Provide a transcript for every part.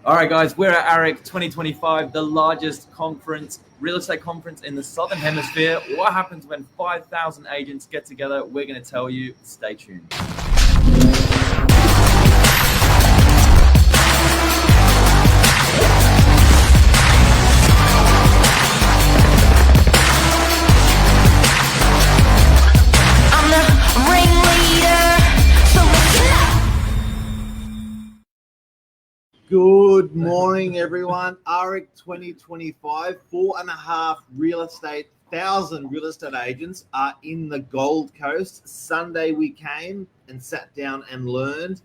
All right, guys, we're at Arec 2025, the largest real estate conference in the Southern Hemisphere. What happens when 5,000 agents get together? We're going to tell you. Stay tuned. Good morning, everyone. Arec 2025, 4,500 real estate agents are in the Gold Coast. Sunday we came and sat down and learned.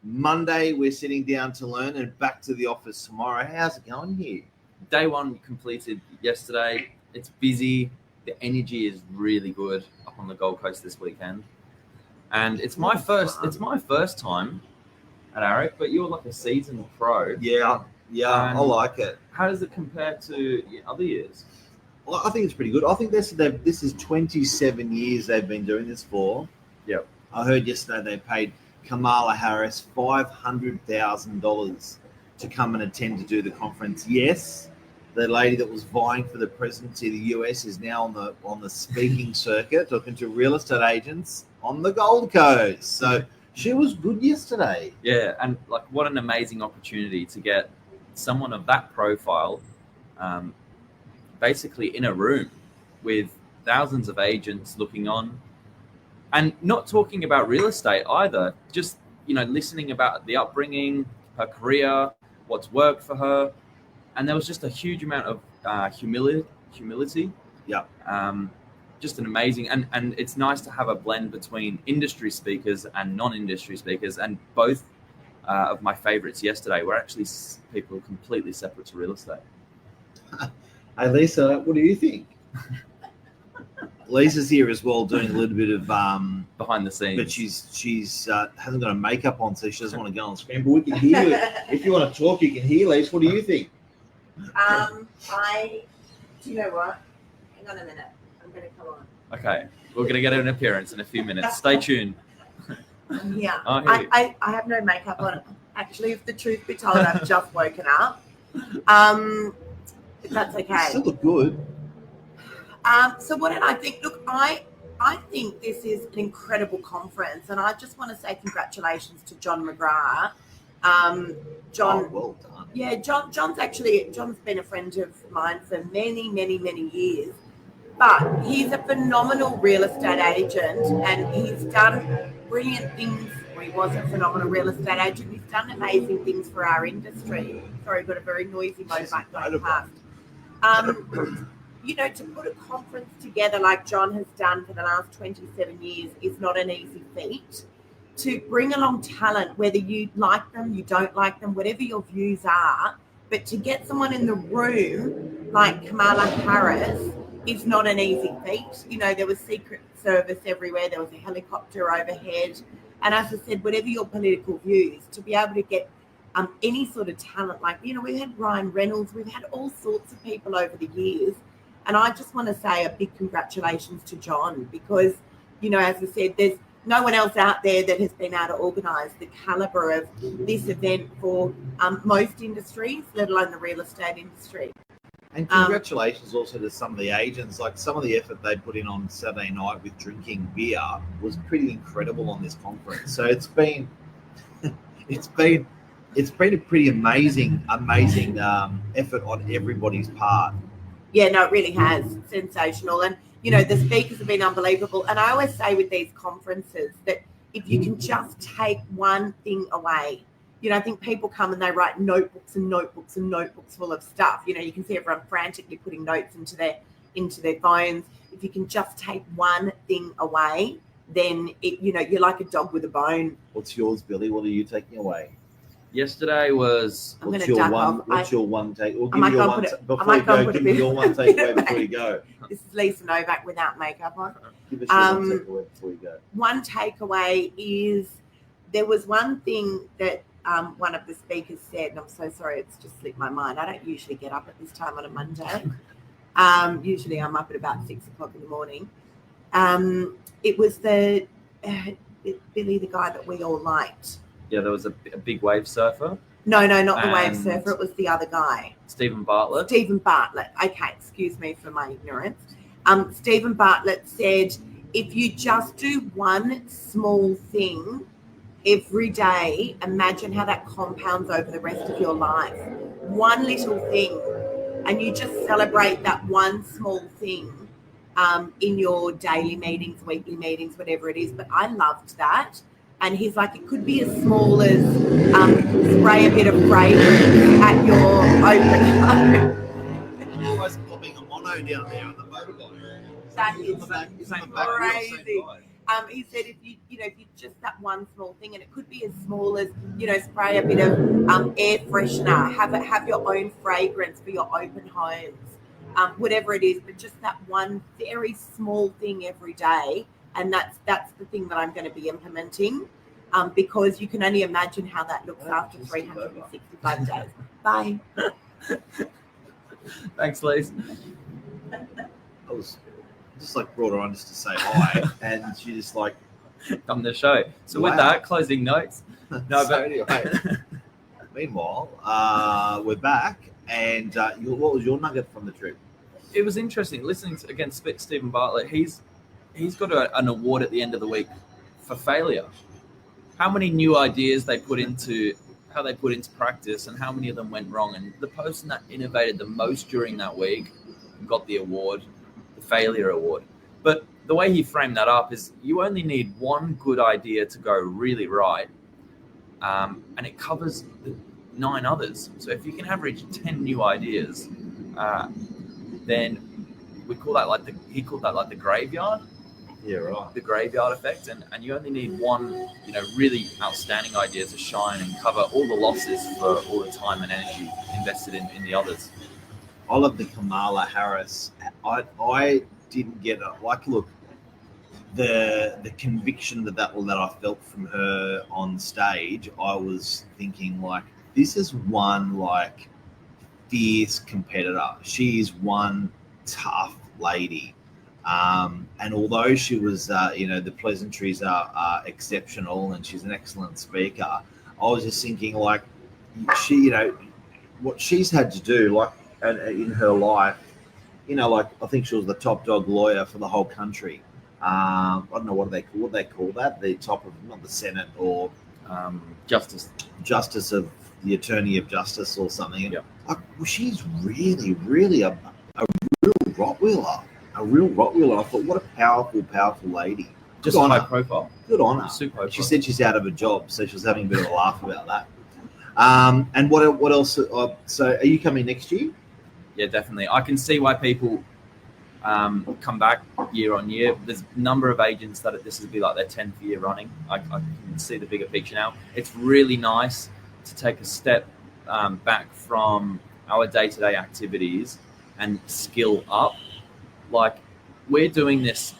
Monday we're sitting down to learn and back to the office tomorrow. How's it going here? Day one completed yesterday. It's busy. The energy is really good up on the Gold Coast this weekend. And it's my first time at Arec, but you're like a seasoned pro. Yeah, I like it. How does it compare to other years? Well, I think it's pretty good. I think this is 27 years they've been doing this for. Yep. I heard yesterday they paid Kamala Harris $500,000 to come and attend to do the conference. Yes, the lady that was vying for the presidency of the US is now on the speaking circuit, talking to real estate agents on the Gold Coast. So she was good yesterday. Yeah, and like what an amazing opportunity to get someone of that profile basically in a room with thousands of agents looking on and not talking about real estate either. Just, listening about the upbringing, her career, what's worked for her. And there was just a huge amount of humility. Yeah. Just an amazing, and it's nice to have a blend between industry speakers and non-industry speakers, and both of my favorites yesterday were actually people completely separate to real estate. Hey Lisa, what do you think? Lisa's here as well, doing a little bit of behind the scenes, but she's hasn't got her makeup on, so she doesn't want to go on screen. But we can hear you. If you want to talk, you can hear. Lisa, what do you think? Do you know what? Hang on a minute. I'm going to come on. Okay, we're going to get an appearance in a few minutes. Stay tuned. Yeah, Oh, I have no makeup on. Actually, if the truth be told, I've just woken up. If that's okay. You still look good. So what did I think? Look, I think this is an incredible conference, and I just want to say congratulations to John McGrath. John, well done. Yeah, John's been a friend of mine for many, many, many years. But he's a phenomenal real estate agent, and he's done brilliant things. Well, he was a phenomenal real estate agent. He's done amazing things for our industry. Sorry, we've got a very noisy motorbike going past. To put a conference together like John has done for the last 27 years is not an easy feat. To bring along talent, whether you like them, you don't like them, whatever your views are, but to get someone in the room like Kamala Harris is not an easy feat. There was Secret Service everywhere. There was a helicopter overhead. And as I said, whatever your political views, to be able to get any sort of talent, like, we've had Ryan Reynolds, we've had all sorts of people over the years. And I just want to say a big congratulations to John because, as I said, there's no one else out there that has been able to organise the calibre of this event for most industries, let alone the real estate industry. And congratulations also to some of the agents. Like some of the effort they put in on Saturday night with drinking beer was pretty incredible on this conference. So it's been a pretty amazing effort on everybody's part. Yeah, no, it really has. Sensational. And, the speakers have been unbelievable. And I always say with these conferences that if you can just take one thing away, I think people come and they write notebooks and notebooks and notebooks full of stuff. You can see everyone frantically putting notes into their phones. If you can just take one thing away, then you're like a dog with a bone. What's yours, Billy? What are you taking away? Yesterday was. What's your one take? Or give me your one before you go. Give me your one takeaway before you go. This is Lisa Novak without makeup on. Give us your one takeaway before you go. One takeaway is there was one thing that one of the speakers said, and I'm so sorry, it's just slipped my mind. I don't usually get up at this time on a Monday. Usually I'm up at about 6 o'clock in the morning. It was Billy, the guy that we all liked. Yeah, there was a big wave surfer. No, not the wave And surfer. It was the other guy. Steven Bartlett. Steven Bartlett. Okay, excuse me for my ignorance. Steven Bartlett said, if you just do one small thing every day, imagine how that compounds over the rest of your life. One little thing, and you just celebrate that one small thing in your daily meetings, weekly meetings, whatever it is. But I loved that. And he's like, it could be as small as spray a bit of fragrance at your open home. Almost popping a mono down there on the motorbike. That is crazy. He said if you just that one small thing, and it could be as small as spray a bit of air freshener, have your own fragrance for your open homes, whatever it is, but just that one very small thing every day, and that's the thing that I'm going to be implementing, because you can only imagine how that looks after 365 days. Bye. Thanks, Liz. I was just brought her on just to say hi, and she just on the show. So Wow. with that, closing notes. No, So but anyway, meanwhile, we're back, and what was your nugget from the trip? it was interesting listening to, again, Steven Bartlett. He's got an award at the end of the week for failure. How many new ideas they put into practice, and how many of them went wrong. And the person that innovated the most during that week got the award, the failure award. But the way he framed that up is you only need one good idea to go really right, and it covers the 9 others. So if you can average 10 new ideas, then he called that the graveyard. Yeah, right. The graveyard effect, and you only need one, really outstanding idea to shine and cover all the losses for all the time and energy invested in the others. I love the Kamala Harris. I didn't get it. Look, the conviction that I felt from her on stage, I was thinking this is one fierce competitor. She's one tough lady. And although she was, the pleasantries are exceptional, and she's an excellent speaker, I was just thinking she, what she's had to do, in her life, I think she was the top dog lawyer for the whole country. I don't know what they call that, the top of, not the Senate, or Justice of the Attorney of Justice or something. Yep. She's really, really a real Rottweiler. A real Rottweiler. I thought, what a powerful lady. Just high profile. Good on her. Super She said she's out of a job, so she was having a bit of a laugh about that. And what else? So are you coming next year? Yeah, definitely. I can see why people come back year on year. There's a number of agents that this will be their 10th year running. I can see the bigger picture now. It's really nice to take a step back from our day-to-day activities and skill up. We're doing this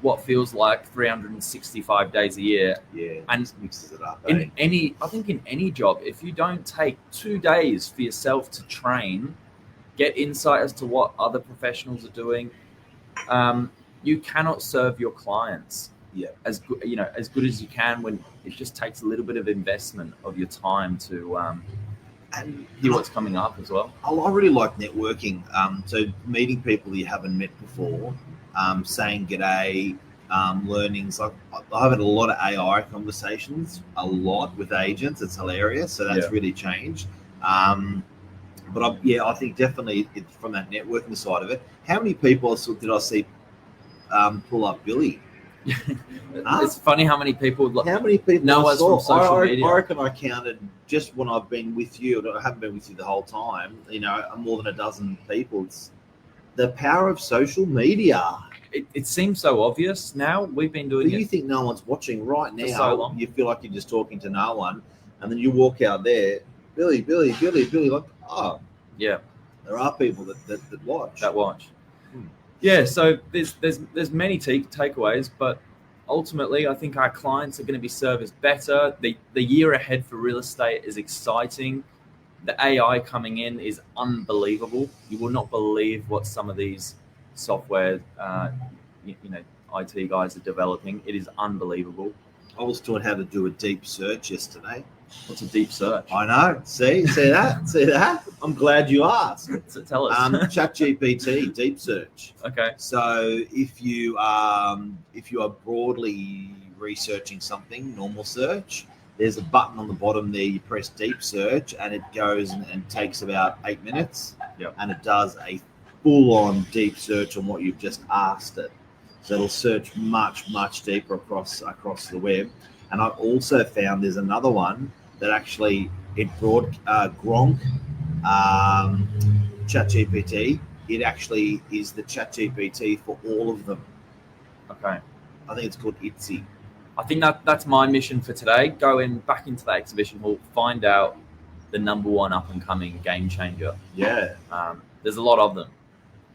what feels like 365 days a year. Yeah, and mixes it up. In any job, if you don't take 2 days for yourself to train, get insight as to what other professionals are doing, you cannot serve your clients as good as you can when it just takes a little bit of investment of your time to and hear what's coming up as well. I really like networking. So meeting people you haven't met before, saying g'day, learnings. I've had a lot of AI conversations, a lot with agents. It's hilarious. So that's really changed. But I think definitely from that networking side of it. How many people did I see pull up Billy? It's funny how many people know us from social media. I reckon I counted just when I've been with you. I haven't been with you the whole time. More than a dozen people. It's the power of social media. It seems so obvious now. We've been doing it. You think no one's watching right now? So long. You feel like you're just talking to no one, and then you walk out there, Billy. Oh, yeah. There are people that watch. Yeah, so there's many takeaways, but ultimately, I think our clients are going to be serviced better. The year ahead for real estate is exciting. The AI coming in is unbelievable. You will not believe what some of these software, IT guys are developing. It is unbelievable. I was taught how to do a deep search yesterday. What's a deep search? I know. See that? See that? I'm glad you asked. So tell us. ChatGPT deep search. Okay. So if you are broadly researching something, normal search, there's a button on the bottom there. You press deep search, and it goes and takes about 8 minutes. Yep. And it does a full-on deep search on what you've just asked it. So it'll search much, much deeper across the web. And I also found there's another one that actually it brought Gronk ChatGPT. It actually is the ChatGPT for all of them. Okay. I think it's called Itsy. I think that's my mission for today. Go back into the exhibition hall, find out the number one up and coming game changer. Yeah. There's a lot of them.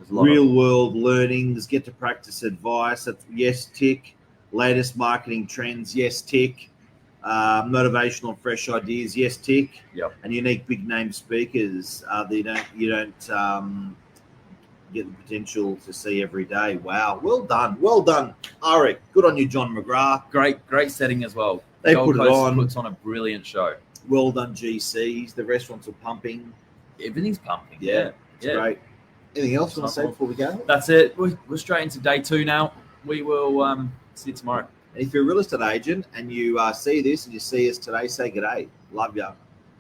Real world learnings, get to practice advice. That's yes, tick. Latest marketing trends, yes, tick. Motivational, fresh ideas, yes, tick. Yep. And unique big name speakers that you don't get the potential to see every day. Wow, well done, Arec. Good on you, John McGrath. Great setting as well. They Gold put it Coast on. Puts on a brilliant show. Well done, GCs. The restaurants are pumping. Everything's pumping. Yeah, it's great. Anything else you want to say before we go? That's it. We're straight into day 2 now. We will see you tomorrow. And if you're a real estate agent and you see this and you see us today, say g'day. Love ya.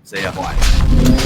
See ya. Bye.